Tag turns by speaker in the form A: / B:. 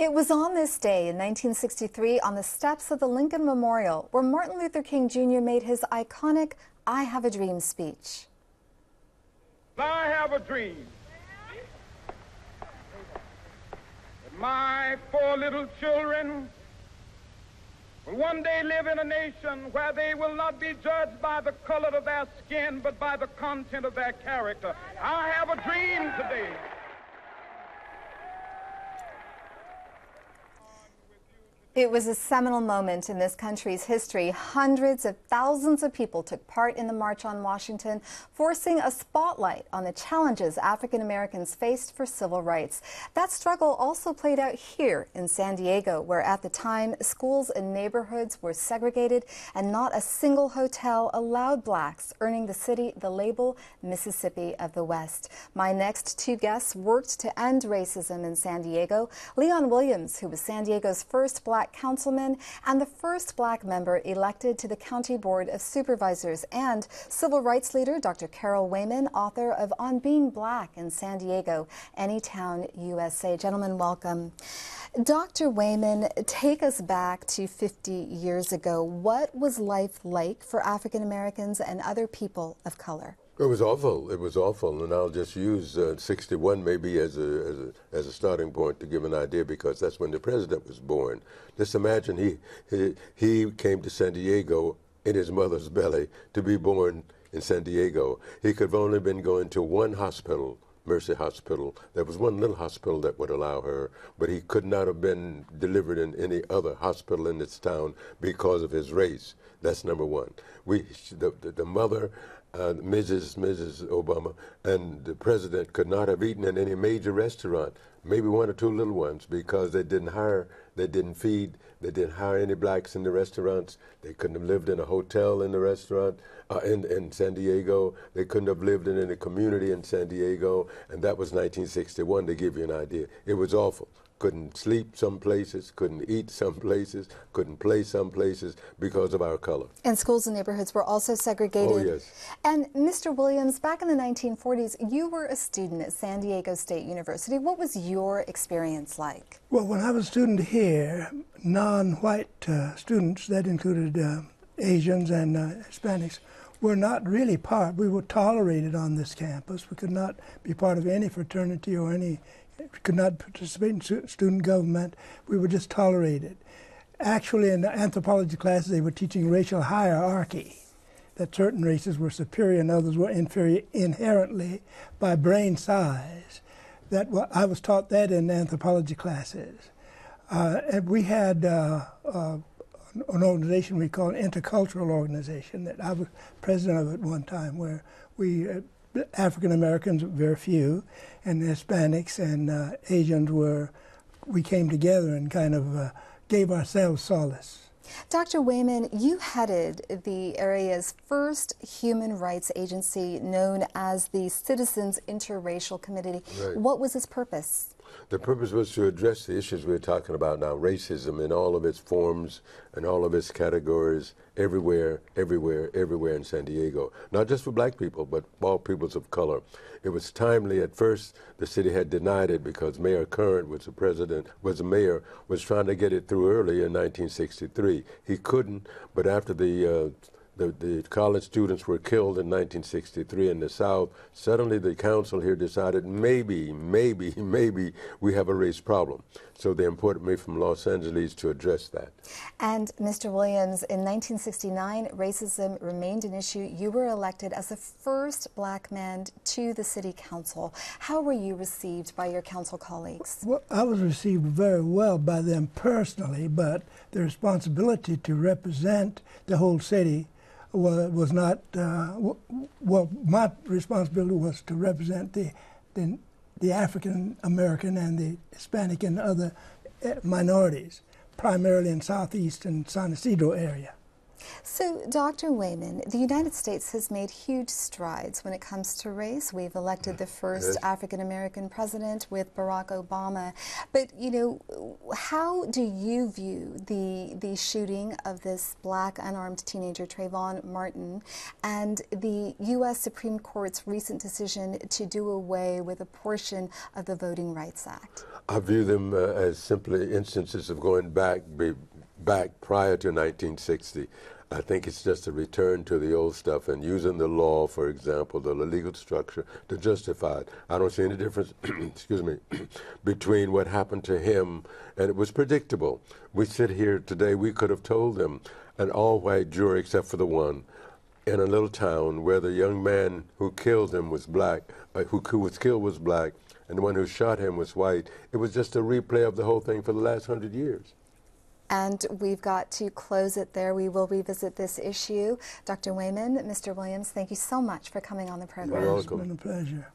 A: It was on this day in 1963 on the steps of the Lincoln Memorial where Martin Luther King Jr. made his iconic "I Have a Dream" speech.
B: I have a dream that my 4 little children will one day live in a nation where they will not be judged by the color of their skin, but by the content of their character. I have a dream today.
A: It was a seminal moment in this country's history. Hundreds of thousands of people took part in the March on Washington, forcing a spotlight on the challenges African Americans faced for civil rights. That struggle also played out here in San Diego, where at the time schools and neighborhoods were segregated and not a single hotel allowed blacks, earning the city the label Mississippi of the West. My next 2 guests worked to end racism in San Diego. Leon Williams, who was San Diego's first black councilman and the first black member elected to the County Board of Supervisors, and civil rights leader Dr. Carol Wayman, author of On Being Black in San Diego, Anytown, USA. Gentlemen, welcome. Dr. Wayman, take us back to 50 years ago. What was life like for African Americans and other people of color?
C: It was awful. It was awful, and I'll just use 61 maybe as a starting point to give an idea, because that's when the president was born. Just imagine he came to San Diego in his mother's belly to be born in San Diego. He could have only been going to one hospital, Mercy Hospital. There was one little hospital that would allow her, but he could not have been delivered in any other hospital in this town because of his race. That's number one. The mother, Mrs. Obama, and the president could not have eaten in any major restaurant, maybe 1 or 2 little ones, because they didn't hire, they didn't feed, they didn't hire any blacks in the restaurants. They couldn't have lived in a hotel in the restaurant in San Diego. They couldn't have lived in any community in San Diego, and that was 1961, to give you an idea. It was awful. Couldn't sleep some places, couldn't eat some places, couldn't play some places because of our color.
A: And schools and neighborhoods were also segregated.
C: Oh, yes.
A: And Mr. Williams, back in the 1940s, you were a student at San Diego State University. What was your experience like?
D: Well, when I was a student here, non-white students, that included Asians and Hispanics, were not really part. We were tolerated on this campus. We could not be part of any fraternity or could not participate in student government. We were just tolerated. Actually, in the anthropology classes, they were teaching racial hierarchy, that certain races were superior and others were inferior inherently by brain size. I was taught that in anthropology classes. And we had an organization we called an intercultural organization that I was president of at one time, where we African Americans, very few, and Hispanics and Asians we came together and kind of gave ourselves solace.
A: Dr. Wayman, you headed the area's first human rights agency known as the Citizens Interracial Committee.
C: Right.
A: What was its purpose?
C: The purpose was to address the issues we're talking about now, racism in all of its forms and all of its categories, everywhere in San Diego. Not just for black people, but all peoples of color. It was timely. At first, the city had denied it because Mayor Current was the mayor, was trying to get it through early in 1963. He couldn't, but after the college students were killed in 1963 in the South, suddenly the council here decided maybe we have a race problem. So they imported me from Los Angeles to address that.
A: And Mr. Williams, in 1969, racism remained an issue. You were elected as the first black man to the city council. How were you received by your council colleagues?
D: Well, I was received very well by them personally, but the responsibility to represent the whole city was not, well, my responsibility was to represent the African American and the Hispanic and other minorities, primarily in Southeast and San Ysidro area.
A: So, Dr. Wayman, the United States has made huge strides when it comes to race. We've elected the first African-American president with Barack Obama. But, you know, how do you view the shooting of this black unarmed teenager, Trayvon Martin, and the U.S. Supreme Court's recent decision to do away with a portion of the Voting Rights Act?
C: I view them as simply instances of going back prior to 1960. I think it's just a return to the old stuff and using the law, for example, the legal structure to justify it. I don't see any difference, excuse me, between what happened to him, and it was predictable. We sit here today, we could have told them, an all-white jury except for the one, in a little town where the young man who killed him was black, who was killed was black, and the one who shot him was white. It was just a replay of the whole thing for the last 100 years.
A: And we've got to close it there. We will revisit this issue. Dr. Wayman, Mr. Williams, thank you so much for coming on the program.
C: You're welcome.
D: It's been a pleasure.